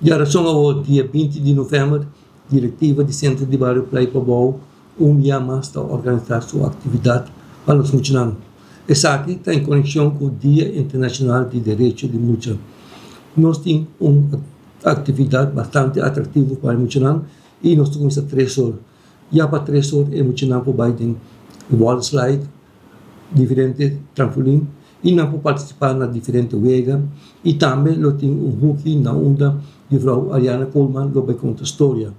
E a razão é o dia 20 de novembro, diretiva de Centro de Bairro Praia Pabau, dia mais está a organizar sua atividade para os muçulmanos. Essa aqui está em conexão com o Dia Internacional de Direito de Mulher. Nós temos uma atividade bastante atrativa para os muçulmanos e nós temos 3 horas. E para 3 horas, os muçulmanos podem wall slide, diferentes trampolim, e não podem participar na diferentes vegas. E também nós temos hockey na onda de Frau Ariana Coleman, que vai contar a história.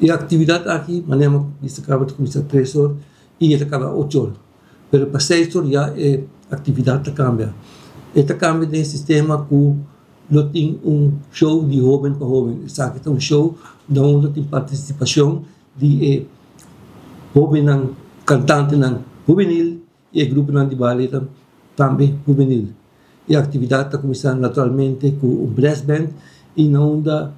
E a atividade aqui, manema, acaba de começar 3 horas e acaba 8 horas. Mas para 6 horas já a atividade cambia. Esta cambia tem um sistema que nós temos show de jovem para jovem. Sabe, é show onde tem participação de jovem cantante juvenil e grupo de ballet também juvenil. E a atividade está começando naturalmente com brass band e na onda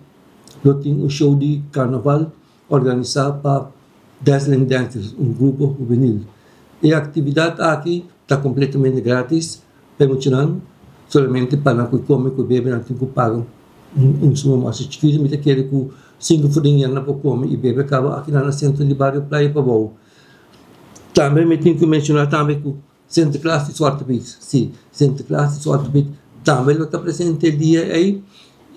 nós temos show de carnaval organizado para Dazzling Dancers, grupo juvenil. E a atividade aqui está completamente grátis, permitindo somente para que come, que bebe, não tem que pagar suma mais chiquinho, mas quer que 5 furinhas não pode comer e bebe acaba aqui no centro de bairro Praia Pabau. Também me tenho que mencionar também que o Centro de Classe de Swart Beach, sim, Centro de Classe de Swart Beach também está presente o dia aí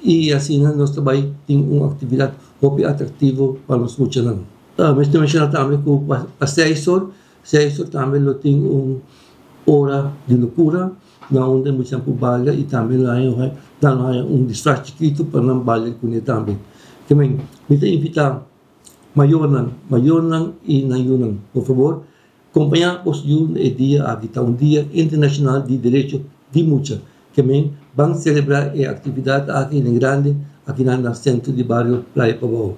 e assim nós também temos uma atividade muito atrativa para os muçulmanos. Mas também mencionar também que para 6 horas também nós temos uma hora de loucura, onde nós temos balha e também lá um disfraz chiquito para não balha com ele também. Também, me tenho invitar Mayonan e Nayunan, por favor, acompanhar o dia aqui, está Dia Internacional de Direito de Mulher, que também vão celebrar a atividade aqui em grande, aqui no centro de bairro Praia Pabau.